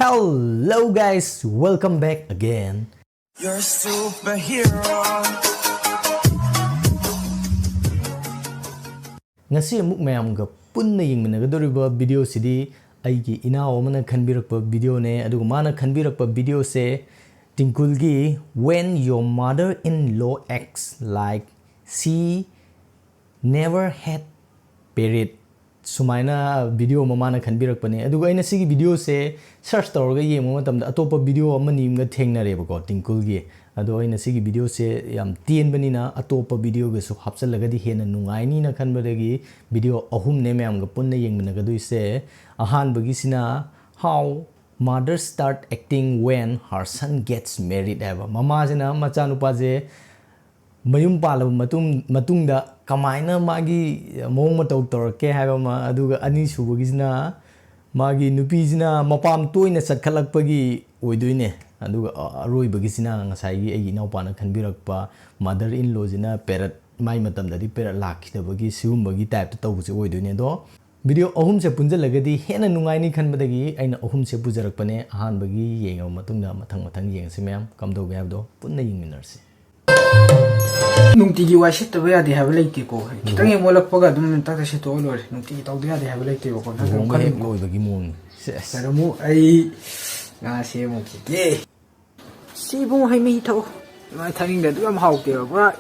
Hello guys, welcome back again. You're a superhero. Ngasi amuk mayamga punna yingminagadoriba video sidi aigi inaw amana khanbirakpa video ne aduga mana khanbirakpa video se Tinkcool gi when your mother-in-law acts like she never had period sumaina video mamana khanbirakpane aduga aina sigi video se search tawraga yengma matamda atopa video amani imga thengnareba Tinkcool gi ado aina sigi video se yam tienbanina atopa video ga su hapsalagadi hena nungaini na khanbadagi video ahum ne mayam ga punna yengmanaga duise ahan bagi sina how mothers start acting when her son gets married aba mama jena macha nupa je mayum palaba matungda kamaina magi mong matau torke haba ma aduga ani subagi sina magi nupi sina mapam toina satkalakpagi oidoine aduga aroibagi sina ngasai gi ai naupana khanbirakpa mother in law jina perat mai matamdadi perat lakhidabagi siumbagi type tawbusi oidoine do video ahum se punjalagadi hena nungaini khanbadagi aina ahum se pujarakpane ahan bagi yenga matungda mathang yengse mayam kamdoge habdo punna yingminarsi nungtigi wa sitaba yade haba leite ko kitang yemolakpaga dum takta sito lore nungtigi tawde yade haba leite ko nang kan loibagi mon saramu ai nga se mo ki si bung hai mi tho mai thaning da dum hau ke ba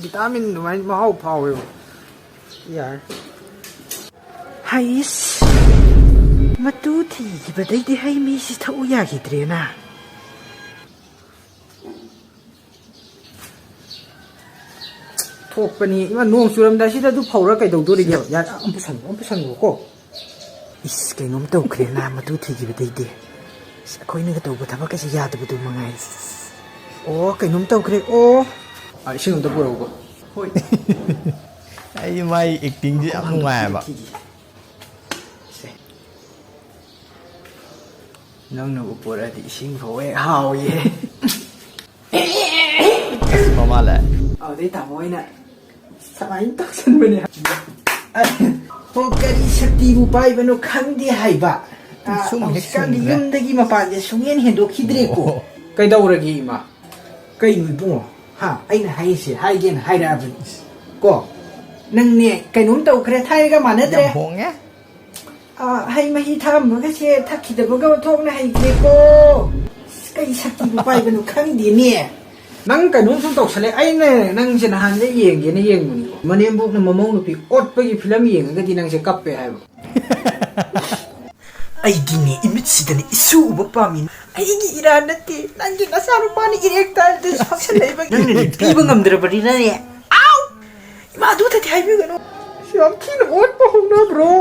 vitamin mai ma hau phawe ya hais matu thi badai de hai mi si thau ya ki trena thokpani ima nong suramda sida du phawra kai dau do ri ya ampusan ko is kai nom tau khre na matu thi gi badai de khoi ni ga tau ba thaba ka si ya da bu mangai o kai nom tau khre o ai sing da puro ko hoi ai mai acting ji am ngai ba nang no upora di sing phawe hao ye mama la au dei ta moi na samai tak san bane ho kari shakti bu pai bano khangdi haiba sum kan di yum dagi mapa je sungen hen do khidre ko kai dauragi ma kai nui bungo ha aina hai se hai gen hai ra bu ko nang ne kai num tau khre thai ga manatre hong ya hai mahi tham ga se thakhi da ga thong na hai ge ko kai shakti bu pai bano khangdi ne nang kai num sum tok sale ai ne nang je na han le yeng ge ne yeng mu ni manem buk na mamong nu pi ot pa gi film yeng ga di nang se kap pe hai ba ai di ni imit sidani isu ba pa min ai gi ira nati nang gi na saru pa ni director de function le ba nang ni pi ba ngam dra ba ri na ne au ma du ta thai bi ga no siam ki na ot pa hong na bro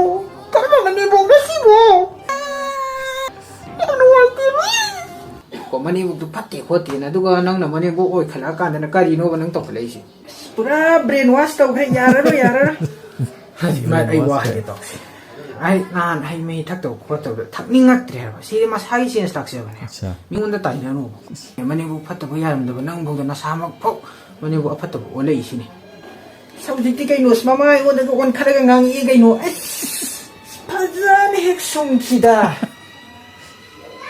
ka ma manem buk na si bo no ai ti ko mani buk du phatte khote na du ga nang na mani buk oi khala ka na ka ri no ba nang tok lai si pura brain wash tau khai yara ma ai wa hai tok ai nan hai me thak tau ko tau thak ni ngak tre ba si ma sai sen stak se ba ne mi ngun da tai na no mani buk phatta ba yaram da nang buk da na samak phok mani buk phatta ba olai si ni sau ji ti kai no sma mai on da on khara ga ngang i kai no phazan hek song ki da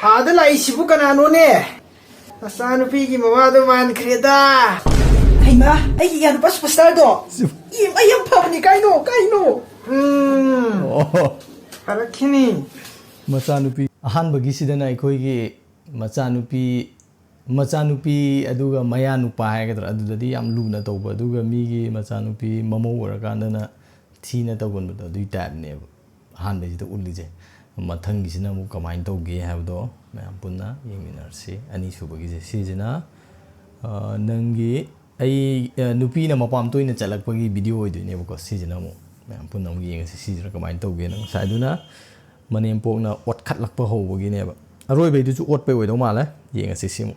ada lai si bu kana no ne asanu pi gi mama do man kreda ai ma ai gi yan pas pastar do im ai am pa ni kai no ara kini machanupi ahan bagi sidana ikoi gi machanupi aduga maya nupa haigadra adudadi yam luna tawba aduga mi gi machanupi mamo warakandana thina tawgonbado dui type ne ahan bagi da ulije mathang gi sina mu kamain tawge habdo mayam punna yengminarsi ani subagi je sijina nangi ai nupi na mapam toina chalakpagi video oidine bako sijina mu mayam punna mu yengse sijira kamain tawge nang saiduna manempok na ot khatlakpa hobagi ne ba aroi bai du chu ot pe oido mala yengse simu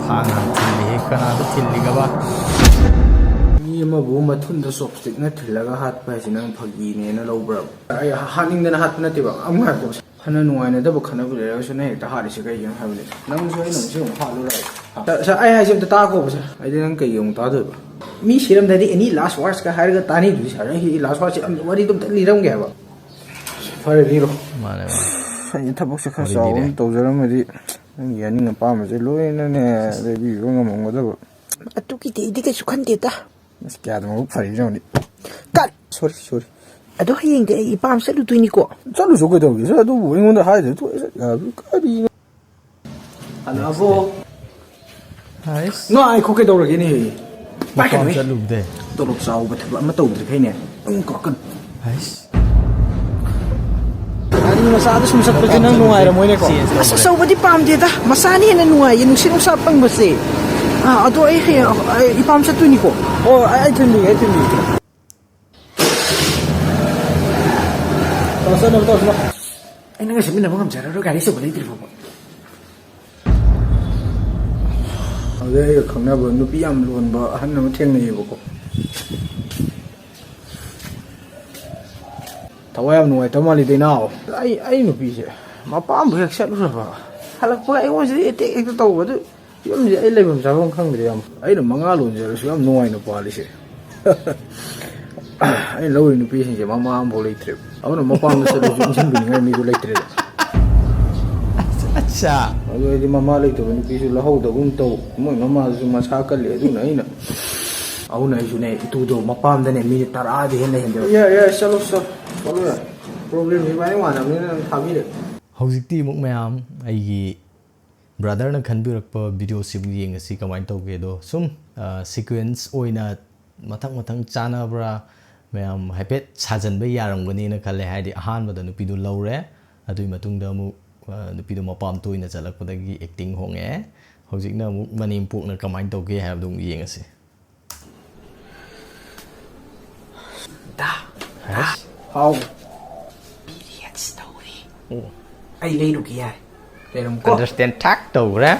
phanga thili kana da thili ga ba mi ma bu ma thun da sop stick na thilaga hat pa sinang phagi ne na lobra ai haning da hat na ti ba amha ko hana nuai na da ba khana bu le so na ta ha ri se kai yang ha bu le nang so ai nang se ha lu lai sa ai hai sim ta ko ba sa ai de nang kai yong ta do ba ꯃꯤ ꯁꯤꯔꯝꯗꯗꯤ ꯑꯦꯅꯤ ꯂꯥꯁ ꯋꯥꯔꯁꯀ ꯍꯥꯏꯔꯒ ꯇꯥꯅꯤꯡꯗꯨꯗꯤ ꯁꯥꯔ ꯑꯩ ꯂꯥꯁ ꯋꯥꯔꯁꯦ ꯋꯥꯔꯤꯗꯨ ꯑꯝꯇ ꯂꯤꯔꯝꯒꯦ ꯍꯥꯏꯕ ꯐꯔꯦ ꯂꯤꯔꯣ ꯃꯥꯅꯦ ꯑꯩ ꯊꯕꯛꯁꯦ ꯈꯔ ꯋꯥꯔꯤ ꯆꯥꯎꯕ ꯂꯤꯔꯦ ꯑꯃ ꯇꯧꯖꯔꯝꯃꯗꯤ ꯅꯪꯒꯤ ꯑꯅꯤꯡ ꯑꯄꯥꯝꯕꯁꯦ ꯂꯣꯏꯅꯅꯦ ꯂꯩꯕꯤꯕ ꯉꯝꯃꯝꯒꯗꯕ ꯑꯗꯨꯒꯤꯗꯤ ꯀꯩꯁꯨ ꯈꯟꯗꯦꯗ ꯑꯁ ꯀꯌꯥꯗ ꯃꯕꯨꯛ ꯐꯔꯤꯅꯣꯅꯤ ꯀꯠ ꯁꯣꯔꯤ ꯑꯗꯣ ꯍꯌꯦꯡꯗꯤ ꯑꯩ ꯏꯄꯥꯝ ꯆꯠꯂꯨꯗꯣꯏꯅꯤꯀꯣ ꯆꯠꯂꯨꯁꯨ ꯀꯩꯗꯧꯒꯦ ꯑꯗꯨꯕꯨ ꯑꯩꯉꯣꯟꯗ ꯍꯥꯏꯗ꯭ꯔꯦ ꯀꯔꯤꯅꯣ ꯍꯜꯂꯛꯑꯕꯣ ꯍꯥꯏꯁ ꯉꯥꯏꯈꯣ ꯀꯩꯗꯧꯔꯒꯦꯅꯦ ꯃꯄꯥꯝ ꯄꯥꯏꯈꯠꯂꯨꯍꯦ ꯆꯠꯂꯨꯕꯗꯦ ꯇꯣꯂꯣꯞ ꯆꯥꯎꯕ ꯊꯕꯛ ꯑꯃ ꯇꯧꯗ꯭ꯔꯤꯈꯩꯅꯦ ꯀꯣꯛꯀꯅꯨ ꯍꯥꯏꯁ ꯒꯥꯔꯤ ꯃꯆꯥꯗ ꯁꯨꯝ ꯆꯠꯄꯁꯦ ꯅꯪ ꯅꯨꯡꯉꯥꯏꯔꯝꯃꯣꯏꯅꯦꯀꯣ ꯑꯁ ꯑꯆꯧꯕꯗꯤ ꯄꯥꯝꯗꯦꯗ ꯃꯆꯥꯅ ꯍꯦꯟꯅ ꯅꯨꯡꯉꯥꯏꯌꯦ ꯅꯨꯡꯁꯤꯠ ꯅꯨꯡꯁꯥ ꯐꯪꯕꯁꯦ ꯑꯗꯣ ꯑꯩ ꯍꯌꯦꯡ ꯏꯄꯥꯝ ꯆꯠꯇꯣꯏꯅꯤꯀꯣ ꯑꯣ ꯑꯩ ꯊꯤꯟꯕꯤꯒꯦ ꯆꯠꯅꯕ ꯇꯧꯁꯤꯅ ꯑꯩ ꯅꯪꯒ ꯆꯠꯃꯤꯟꯅꯕ ꯉꯝꯖꯔꯔꯣꯏ ꯒꯥꯔꯤ ꯑꯆꯧꯕ ꯂꯩꯇ꯭ꯔꯤ ꯐꯥꯎꯕ ꯑꯗꯨꯗꯩ ꯑꯩꯒ ꯈꯪꯅꯕ ꯅꯨꯄꯤ ꯌꯥꯝ ꯂꯣꯟꯕ ꯑꯍꯟ ꯑꯃ ꯊꯦꯡꯅꯩꯌꯦꯕꯀꯣ ꯊꯋꯥꯏ ꯌꯥꯝ ꯅꯨꯡꯉꯥꯏꯇꯕ ꯃꯥꯜꯂꯤꯗ ꯏꯅꯥꯎ ꯑꯩ ꯅꯨꯄꯤꯁꯦ ꯃꯄꯥꯝꯕꯨ ꯍꯦꯛ ꯆꯠꯂꯨꯔꯕ ꯍꯜꯂꯛꯄꯒ ꯑꯩꯉꯣꯟꯁꯤꯗꯤ ꯑꯦꯇꯦꯛ ꯍꯦꯛꯇ ꯇꯧꯕ ꯑꯗꯨ ꯌꯨꯝꯁꯦ ꯑꯩ ꯂꯩꯐꯝ ꯆꯥꯐꯝ ꯈꯪꯗ꯭ꯔꯦ ꯌꯥꯝ ꯑꯩꯅ 5 ꯂꯣꯟꯖꯔꯁꯨ ꯌꯥꯝ ꯅꯨꯡꯉꯥꯏꯅ ꯄꯥꯜꯂꯤꯁꯦ ꯑꯩꯅ ꯂꯧꯔꯤ ꯅꯨꯄꯤꯁꯤꯡꯁꯦ ꯃꯃꯥ ꯑꯃꯐꯥꯎ ꯂꯩꯇ꯭ꯔꯦꯕ ꯑꯗꯨꯅ ꯃꯄꯥꯝꯗ ꯆꯠꯂꯁꯨ ꯏꯟꯁꯤꯟꯕꯤꯅꯤꯡꯉꯥꯏ ꯃꯤꯗꯨ ꯂꯩꯇ꯭ꯔꯦꯗ ꯑꯠꯆꯥ ꯑꯗꯨ ꯑꯩꯗꯤ ꯃꯃꯥ ꯂꯩꯇꯕ ꯅꯨꯄꯤꯁꯨ ꯂꯧꯍꯧꯗꯒꯨꯝ ꯇꯧ ꯃꯣꯏ ꯃꯃꯥꯗꯨꯁꯨ ꯃꯁꯥ ꯀꯜꯂꯤ ꯑꯗꯨꯅ ꯑꯗꯨꯅ ꯑꯩꯁꯨꯅꯦ ꯏꯇꯨꯗꯣ ꯃꯄꯥꯝꯗꯅꯦ ꯃꯤꯅꯤꯠ 10 ꯍꯦꯟꯅ ꯂꯩꯍꯟꯗꯦꯕ ꯌꯥꯏ ꯆꯠꯂꯣ ꯌꯥꯏ ꯄ꯭ꯔꯣꯕ꯭ꯂꯦꯝꯁꯤ ꯏꯕꯥꯅꯤ ꯃꯥꯟꯅꯕꯅꯤꯅ ꯑꯗꯨꯝ ꯊꯥꯕꯤꯔꯦ ꯍꯧꯖꯤꯛꯇꯤ ꯑꯃꯨꯛ ꯃꯌꯥꯝ ꯑꯩꯒꯤ ꯕ꯭ꯔꯗꯔꯅ ꯈꯟꯕꯤꯔꯛꯄ ꯚꯤꯗꯤꯑꯣꯁꯤꯕꯨ ꯌꯦꯡꯉꯁꯤ ꯀꯃꯥꯏꯅ ꯇꯧꯒꯦꯗꯣ ꯁꯨꯝ ꯁꯤꯀ꯭ꯋꯦꯟꯁ ꯑꯣꯏꯅ ꯃꯊꯪ ꯆꯥꯅꯕ꯭ꯔꯥ ꯃꯌꯥꯝ ꯍꯥꯏꯐꯦꯠ ꯁꯥꯖꯟꯕ ꯌꯥꯔꯝꯒꯅꯤꯅ ꯈꯜꯂꯦ ꯍꯥꯏꯗꯤ ꯑꯍꯥꯟꯕꯗ ꯅꯨꯄꯤꯗꯨ ꯂꯧꯔꯦ ꯑꯗꯨꯒꯤ ꯃꯇꯨꯡꯗ ꯑꯃꯨꯛ ꯅꯨꯄꯤꯗꯣ ꯃꯄꯥꯝ ꯇꯣꯏꯅ ꯆꯠꯂꯛꯄꯗꯒꯤ ꯑꯦꯛꯇꯤꯡ ꯍꯣꯡꯉꯛꯑꯦ ꯍꯧꯖꯤꯛꯅ ꯑꯃꯨꯛ ꯃꯅꯦꯝꯄꯣꯛꯅ ꯀꯃꯥꯏꯅ ꯇꯧꯒꯦ ꯍꯥꯏꯕꯗꯨ ꯑꯃꯨꯛ ꯌꯦꯡꯉꯁꯤ ꯍꯥꯎ ꯄꯤꯔꯤꯌꯠꯁ ꯇꯧꯔꯤ ꯑꯩ ꯂꯩꯔꯨꯒꯦ ꯌꯥꯔꯦ ꯂꯩꯔꯝꯀꯣ ꯑꯟꯗꯔꯁꯇꯦꯟ ꯊꯥꯛ ꯇꯧꯈ꯭ꯔꯦ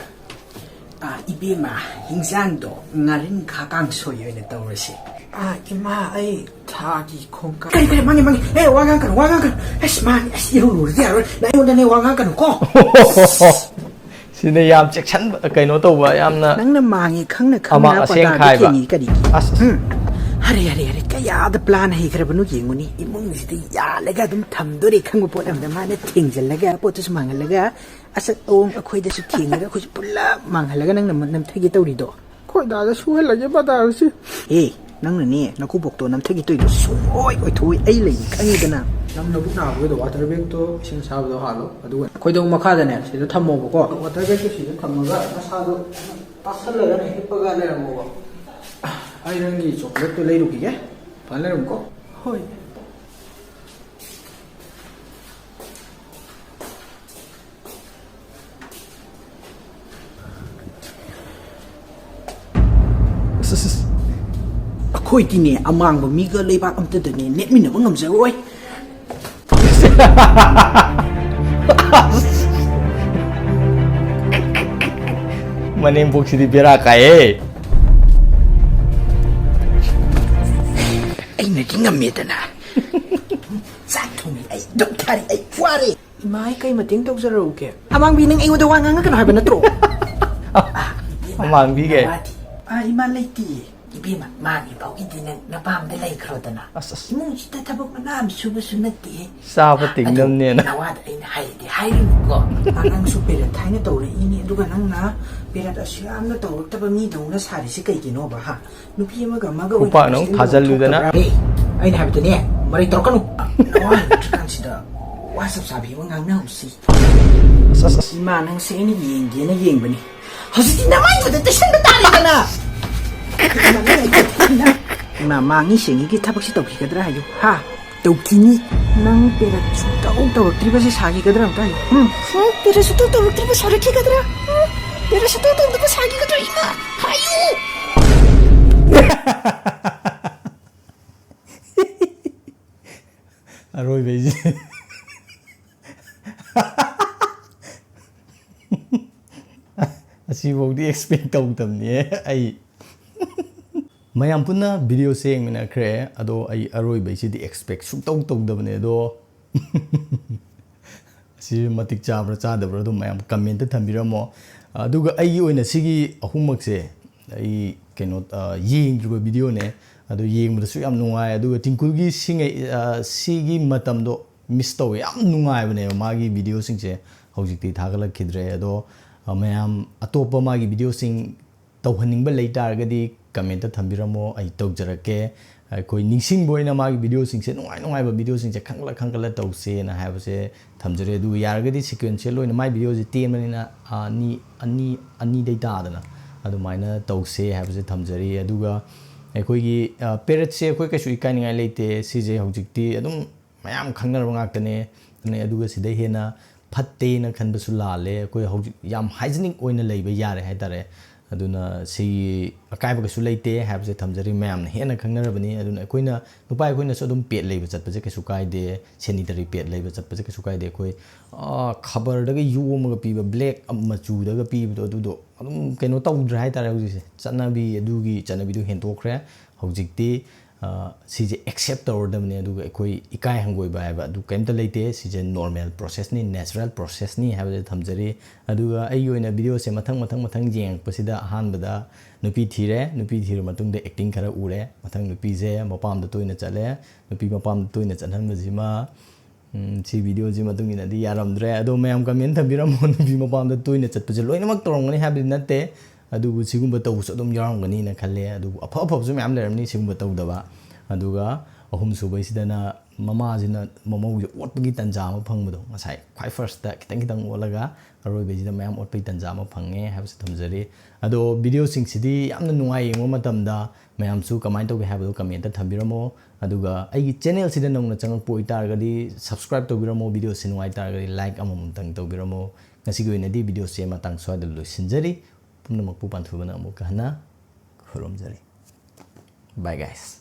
ꯏꯕꯦꯝꯃ ꯍꯤꯟꯖꯥꯡꯗꯣ ꯉꯥꯔꯤꯟꯈꯥ ꯀꯥꯡꯁꯣꯏ ꯑꯣꯏꯅ ꯇꯧꯔꯁꯤ ꯏꯃꯥ ꯑꯩ ꯊꯥꯒꯤ ꯈꯣꯡꯀꯥꯞ ꯀꯔꯤ ꯃꯥꯡꯉꯦ ꯋꯥ ꯉꯥꯡꯀꯅꯨ ꯑꯁ ꯃꯥꯅꯤ ꯑꯁ ꯏꯔꯨꯔꯗꯤ ꯌꯥꯔꯣꯏ ꯑꯩꯉꯣꯟꯗꯅꯦ ꯋꯥ ꯉꯥꯡꯀꯅꯨ ꯀꯣ ꯁꯤꯅ ꯌꯥꯝ ꯆꯦꯛꯁꯟꯕ ꯀꯩꯅꯣ ꯇꯧꯕ ꯌꯥꯝꯅ ꯅꯪꯅ ꯃꯥꯡꯉꯦ ꯈꯪꯅ ꯑꯃ ꯑꯁꯦꯡ ꯈꯥꯏꯕ ꯀꯔꯤꯒꯤ ꯑꯁ ꯍꯔꯦ ꯀꯌꯥꯗ ꯄ꯭ꯂꯥꯟ ꯍꯩꯈ꯭ꯔꯕꯅꯣ ꯌꯦꯡꯉꯨꯅꯤ ꯏꯃꯨꯡꯁꯤꯗ ꯌꯥꯜꯂꯒ ꯑꯗꯨꯝ ꯊꯝꯗꯣꯔꯦ ꯈꯪꯕ ꯄꯣꯠ ꯑꯃꯗ ꯃꯥꯅ ꯊꯦꯡꯖꯤꯜꯂꯒ ꯄꯣꯠꯇꯨꯁꯨ ꯃꯥꯡꯍꯜꯂꯒ ꯑꯆꯠ ꯑꯋꯣꯡ ꯑꯩꯈꯣꯏꯗꯁꯨ ꯊꯦꯡꯉꯒ ꯑꯩꯈꯣꯏꯁꯨ ꯄꯨꯜꯂꯞ ꯃꯥꯡꯍꯜꯂꯒ ꯅꯪꯅ ꯅꯝꯊꯒꯦ ꯇꯧꯔꯤꯗꯣ ꯈꯣꯏꯗꯥꯗ ꯁꯨꯍꯜꯂꯒꯦ ꯕꯗꯥꯔꯁꯤ ꯅꯪꯅꯅꯦ ꯅꯀꯨꯕꯣꯛꯇꯣ ꯅꯝꯊꯒꯦ ꯇꯧꯔꯤꯗꯣ ꯁꯨꯡꯑꯣꯏ ꯑꯣꯏꯊꯣꯛꯏ ꯑꯩ ꯂꯩꯅꯤ ꯈꯪꯉꯤꯗꯅ ꯅꯪ ꯅꯕꯨꯛ ꯅꯥꯕꯒꯤꯗꯣ ꯋꯥꯇꯔ ꯕꯦꯒꯇꯣ ꯏꯁꯤꯡ ꯁꯥꯕꯗꯣ ꯍꯥꯜꯂꯣ ꯑꯗꯨꯒ ꯈꯣꯏꯗꯧ ꯃꯈꯥꯗꯅꯦ ꯁꯤꯗ ꯊꯝꯃꯣꯕꯀꯣ ꯋꯥꯇꯔ ꯕꯦꯒꯇꯣ ꯁꯤꯗ ꯊꯝꯃꯒ ꯅꯁꯥꯗꯣ ꯇꯥꯁꯜꯂꯒꯅ ꯍꯤꯞꯄꯒ ꯂꯩꯔꯝꯃꯣꯕ ꯑꯩ ꯅꯪꯒꯤ ꯆꯣꯀ꯭ꯂꯦꯠꯇꯣ ꯂꯩꯔꯨꯈꯤꯒꯦ ꯐꯅ ꯂꯩꯔꯝꯀꯣ ꯍꯣꯏ ꯑꯩꯈꯣꯏꯗꯤꯅꯦ ꯑꯃꯥꯡꯕ ꯃꯤꯒ ꯂꯩꯕꯥꯛ ꯑꯝꯇꯗꯅꯦ ꯅꯦꯠꯃꯤꯟꯅꯕ ꯉꯝꯖꯔꯣꯏ ꯃꯅꯦꯝꯄꯣꯛꯁꯤꯗꯤ ꯕꯦꯔꯥ ꯀꯥꯏꯌꯦ ꯑꯩꯅꯗꯤ ꯉꯝꯃꯦꯗꯅ ꯆꯥꯛ ꯊꯣꯡꯉꯤ ꯑꯩ ꯗꯣꯛꯊꯔꯤ ꯑꯩ ꯋꯥꯔꯦ ꯏꯃꯥ ꯑꯩ ꯀꯩ ꯃꯇꯦꯡ ꯇꯧꯖꯔꯛꯎꯒꯦ ꯑꯃꯥꯡꯕꯤ ꯅꯪ ꯑꯩꯉꯣꯟꯗ ꯋꯥ ꯉꯥꯡꯉꯛꯀꯅꯣ ꯍꯥꯏꯕ ꯅꯠꯇ꯭ꯔꯣ ꯑꯃꯥꯡꯕꯤꯒꯦ ꯏꯃꯥ ꯂꯩꯇꯤꯌꯦ ꯏꯕꯦꯝꯃ ꯃꯥꯒꯤ ꯐꯥꯎꯒꯤꯗꯤ ꯅꯪ ꯅꯄꯥꯝꯗ ꯂꯩꯈ꯭ꯔꯣꯗꯅ ꯑꯁ ꯏꯃꯨꯡꯁꯤꯗ ꯊꯕꯛ ꯃꯅꯥ ꯑꯃ ꯁꯨꯕꯁꯨ ꯅꯠꯇꯦ ꯆꯥꯕ ꯇꯤꯡꯅꯕꯅꯦꯅ ꯅꯋꯥꯗ ꯑꯩꯅ ꯍꯥꯏꯔꯗꯤ ꯍꯥꯏꯔꯨꯅꯨꯀꯣ ꯅꯪꯁꯨ ꯄꯦꯔꯠ ꯊꯥꯏꯅ ꯇꯧꯔꯛꯏꯅꯤ ꯑꯗꯨꯒ ꯅꯪꯅ ꯄꯦꯔꯠ ꯑꯁꯨ ꯌꯥꯝꯅ ꯇꯧꯔꯛꯇꯕ ꯃꯤꯗꯧꯅ ꯁꯥꯔꯤꯁꯤ ꯀꯩꯒꯤꯅꯣꯕ ꯅꯨꯄꯤ ꯑꯃꯒ ꯑꯃꯒ ꯈꯨꯄꯥꯛꯅ ꯑꯃꯨꯛ ꯊꯥꯖꯜꯂꯨꯗꯅ ꯑꯩꯅ ꯍꯥꯏꯕꯗꯅꯦ ꯃꯔꯩ ꯇꯧꯔꯛꯀꯅꯨ ꯅꯋꯥ ꯂꯩꯇ꯭ꯔꯤꯀꯥꯟꯁꯤꯗ ꯋꯥ ꯆꯞ ꯆꯥꯕꯤ ꯑꯃ ꯉꯥꯡꯅꯍꯧꯁꯤ ꯏꯃꯥ ꯅꯪꯁꯦ ꯑꯩꯅ ꯌꯦꯡꯒꯦꯅ ꯌꯦꯡꯕꯅꯤ ꯍꯧꯖꯤꯛꯇꯤ ꯅꯃꯥꯏꯗꯨꯗ ꯇꯩꯁꯟꯕ ꯇꯥꯔꯦꯗꯅ ꯏꯃꯥ ꯃꯥꯡꯉꯤ ꯁꯦꯡꯉꯤꯒꯤ ꯊꯕꯛꯁꯤ ꯇꯧꯈꯤꯒꯗ꯭ꯔꯥ ꯍꯥꯏꯌꯨ ꯇꯧꯈꯤꯅꯤ ꯅꯪ ꯄꯦꯔꯠ ꯁꯨꯡꯇꯧ ꯇꯧꯔꯛꯇ꯭ꯔꯤꯕꯁꯤ ꯁꯥꯈꯤꯒꯗ꯭ꯔꯥ ꯑꯝꯇ ꯍꯥꯏꯌꯨ ꯄꯦꯔꯠ ꯁꯨꯡꯇꯧ ꯇꯧꯔꯛꯇ꯭ꯔꯤꯕ ꯁꯥꯔꯛꯈꯤꯒꯗ꯭ꯔꯥ ꯄꯦꯔꯠ ꯁꯨꯡꯇꯧ ꯇꯧꯗꯕ ꯁꯥꯈꯤꯒꯗ꯭ꯔꯥ ꯏꯃꯥ ꯍꯥꯏꯌꯨ ꯑꯔꯣꯏꯕꯩꯁꯦ ꯑꯁꯤꯐꯥꯎꯗꯤ ꯑꯦꯛꯁꯄꯦꯛ ꯇꯧꯗꯕꯅꯦ ꯑꯩ ꯃꯌꯥꯝ ꯄꯨꯟꯅ ꯚꯤꯗꯤꯑꯣꯁꯦ ꯌꯦꯡꯃꯤꯟꯅꯈ꯭ꯔꯦ ꯑꯗꯣ ꯑꯩ ꯑꯔꯣꯏꯕꯩꯁꯤꯗꯤ ꯑꯦꯛꯁꯄꯦꯛ ꯁꯨꯡꯇꯧ ꯇꯧꯗꯕꯅꯦ ꯑꯗꯣ ꯑꯁꯤ ꯃꯇꯤꯛ ꯆꯥꯕ꯭ꯔꯥ ꯆꯥꯗꯕ꯭ꯔꯥ ꯑꯗꯨꯝ ꯃꯌꯥꯝ ꯀꯃꯦꯟꯇ ꯊꯝꯕꯤꯔꯝꯃꯣ ꯑꯗꯨꯒ ꯑꯩꯒꯤ ꯑꯣꯏꯅ ꯁꯤꯒꯤ ꯑꯍꯨꯝꯃꯛꯁꯦ ꯑꯩ keno yengdriba video ne adu yengbadasu yam nungai adu Tinkcoolgi sigi matamdo miss taw yam nungai bane magi video singse hojikti thagala khidre ado mayam atopa magi video sing tawhaningba leitargadi comment ta thambiramo ai tawjarake koi ningsing boina magi video singse nungai ba video singse khangla tawse na habase thamjare du yargadi sequential loina my video je temanina ani data dana adu maina tawse habase thamjari aduga ꯑꯩꯈꯣꯏꯒꯤ ꯄꯦꯔꯦꯠꯁꯦ ꯑꯩꯈꯣꯏ ꯀꯩꯁꯨ ꯏꯀꯥꯏꯅꯤꯡꯉꯥꯏ ꯂꯩꯇꯦ ꯁꯤꯁꯦ ꯍꯧꯖꯤꯛꯇꯤ ꯑꯗꯨꯝ ꯃꯌꯥꯝ ꯈꯪꯅꯔꯕ ꯉꯥꯛꯇꯅꯦ ꯑꯗꯨꯒ ꯁꯤꯗ ꯍꯦꯟꯅ ꯐꯠꯇꯦꯅ ꯈꯟꯕꯁꯨ ꯂꯥꯜꯂꯦ ꯑꯩꯈꯣꯏ ꯍꯧꯖꯤꯛ ꯌꯥꯝ ꯍꯥꯏꯖꯤꯅꯤꯛ ꯑꯣꯏꯅ ꯂꯩꯕ ꯌꯥꯔꯦ ꯍꯥꯏꯇꯥꯔꯦ ꯑꯗꯨꯅ ꯁꯤꯒꯤ ꯑꯀꯥꯏꯕ ꯀꯩꯁꯨ ꯂꯩꯇꯦ ꯍꯥꯏꯕꯁꯦ ꯊꯝꯖꯔꯤ ꯃꯌꯥꯝꯅ ꯍꯦꯟꯅ ꯈꯪꯅꯔꯕꯅꯤ ꯑꯗꯨꯅ ꯑꯩꯈꯣꯏꯅ ꯅꯨꯄꯥ ꯑꯩꯈꯣꯏꯅꯁꯨ ꯑꯗꯨꯝ ꯄꯦꯠ ꯂꯩꯕ ꯆꯠꯄꯁꯦ ꯀꯩꯁꯨ ꯀꯥꯏꯗꯦ ꯁꯦꯅꯤꯇꯔꯤ ꯄꯦꯠ ꯂꯩꯕ ꯆꯠꯄꯁꯦ ꯀꯩꯁꯨ ꯀꯥꯏꯗꯦ ꯑꯩꯈꯣꯏ ꯈꯕꯔꯗꯒ ꯌꯣꯝꯃꯒ ꯄꯤꯕ ꯕ꯭ꯂꯦꯛ ꯃꯆꯨꯗꯒ ꯄꯤꯕꯗꯣ ꯑꯗꯨꯗꯣ ꯑꯗꯨꯝ ꯀꯩꯅꯣ ꯇꯧꯗ꯭ꯔꯦ ꯍꯥꯏꯇꯥꯔꯦ ꯍꯧꯖꯤꯛꯁꯦ ꯆꯠꯅꯕꯤ ꯑꯗꯨꯒꯤ ꯆꯠꯅꯕꯤꯗꯨ ꯍꯦꯟꯇꯣꯛꯈ꯭ರೆ ꯍꯧꯖꯤꯛꯇꯤ ꯁꯤꯁꯦ ꯑꯦꯛꯁꯦꯞ ꯇꯧꯔꯗꯕꯅꯤ ꯑꯗꯨꯒ ꯑꯩꯈꯣꯏ ꯏꯀꯥꯏ ꯍꯪꯒꯣꯏꯕ ꯍꯥꯏꯕ ꯑꯗꯨ ꯀꯩꯝꯇ ꯂꯩꯇꯦ ꯁꯤꯁꯦ ꯅꯣꯔꯃꯦꯜ ꯄ꯭ꯔꯣꯁꯦꯁꯅꯤ ꯅꯦꯆꯔꯦꯜ ꯄ꯭ꯔꯣꯁꯦꯁꯅꯤ ꯍꯥꯏꯕꯁꯦ ꯊꯝꯖꯔꯤ ꯑꯗꯨꯒ ꯑꯩꯒꯤ ꯑꯣꯏꯅ ꯚꯤꯗꯤꯑꯣꯁꯦ ꯃꯊꯪ ꯌꯦꯡꯉꯛꯄꯁꯤꯗ ꯑꯍꯥꯟꯕꯗ ꯅꯨꯄꯤ ꯊꯤꯔ ꯃꯇꯨꯡꯗ ꯑꯦꯛꯇꯤꯡ ꯈꯔ ꯎꯔꯦ ꯃꯊꯪ ꯅꯨꯄꯤꯁꯦ ꯃꯄꯥꯝꯗ ꯇꯣꯏꯅ ꯆꯠꯂꯦ ꯅꯨꯄꯤ ꯃꯄꯥꯝꯗ ꯇꯣꯏꯅ ꯆꯠꯍꯟꯕꯁꯤꯃ ꯁꯤ ꯚꯤꯗꯤꯑꯣꯁꯤ ꯃꯇꯨꯡ ꯏꯟꯅꯗꯤ ꯌꯥꯔꯝꯗ꯭ꯔꯦ ꯑꯗꯣ ꯃꯌꯥꯝ ꯀꯃꯦꯟ ꯊꯝꯕꯤꯔꯝꯃꯣ ꯅꯨꯄꯤ ꯃꯄꯥꯝꯗ ꯇꯣꯏꯅ ꯆꯠꯄꯁꯦ ꯂꯣꯏꯅꯃꯛ ꯇꯧꯔꯝꯒꯅꯤ ꯍꯥꯏꯕꯗꯤ ꯅꯠꯇꯦ ꯑꯗꯨꯕꯨ ꯁꯤꯒꯨꯝꯕ ꯇꯧꯕꯁꯨ ꯑꯗꯨꯝ ꯌꯥꯎꯔꯝꯒꯅꯤꯅ ꯈꯜꯂꯦ ꯑꯗꯨꯕꯨ ꯑꯐꯕꯁꯨ ꯃꯌꯥꯝ ꯂꯩꯔꯝꯅꯤ ꯁꯤꯒꯨꯝꯕ ꯇꯧꯗꯕ ꯑꯗꯨꯒ ꯑꯍꯨꯝꯁꯨꯕꯩꯁꯤꯗꯅ ꯃꯃꯥꯁꯤꯅ ꯃꯃꯧꯁꯦ ꯑꯣꯠꯄꯒꯤ ꯇꯟꯖꯥ ꯑꯃ ꯐꯪꯕꯗꯣ ꯉꯁꯥꯏ ꯈ꯭ꯋꯥꯏ ꯐꯥꯔꯁꯇ ꯈꯤꯇꯪ ꯑꯣꯠꯂꯒ ꯑꯔꯣꯏꯕꯁꯤꯗ ꯃꯌꯥꯝ ꯑꯣꯠꯄꯒꯤ ꯇꯟꯖꯥ ꯑꯃ ꯐꯪꯉꯦ ꯍꯥꯏꯕꯁꯤ ꯊꯝꯖꯔꯤ ꯑꯗꯣ ꯚꯤꯗꯤꯑꯣꯁꯤꯡꯁꯤꯗꯤ ꯌꯥꯝꯅ ꯅꯨꯡꯉꯥꯏ ꯌꯦꯡꯕ ꯃꯇꯝꯗ ꯃꯌꯥꯝꯁꯨ ꯀꯃꯥꯏꯅ ꯇꯧꯒꯦ ꯍꯥꯏꯕꯗꯣ ꯀꯃꯦꯟꯇ ꯊꯝꯕꯤꯔꯝꯃꯣ ꯑꯗꯨꯒ ꯑꯩꯒꯤ ꯆꯦꯅꯦꯜꯁꯤꯗ ꯅꯧꯅ ꯆꯪꯉꯛꯄ ꯑꯣꯏꯇꯥꯔꯒꯗꯤ ꯁꯕꯁꯀ꯭ꯔꯥꯏꯕ ꯇꯧꯕꯤꯔꯝꯃꯣ ꯚꯤꯗꯤꯑꯣꯁꯤ ꯅꯨꯡꯉꯥꯏ ꯇꯥꯔꯒꯗꯤ ꯂꯥꯏꯛ ꯑꯃꯃꯝꯇꯪ ꯇꯧꯕꯤꯔꯝꯃꯣ ꯉꯁꯤꯒꯤ ꯑꯣꯏꯅꯗꯤ ꯚꯤꯗꯤꯑꯣꯁꯦ ꯃꯇꯥꯡ ꯁ꯭ꯋꯥꯏꯗ ꯂꯣꯏꯁꯤꯟꯖꯔꯤ ꯄꯨꯝꯅꯃꯛꯄꯨ ꯄꯥꯟꯊꯨꯕꯅ ꯑꯃꯨꯛꯀ ꯍꯟꯅ ꯈꯨꯔꯨꯝꯖꯔꯤ ꯕꯥꯏ ꯒꯥꯏꯁ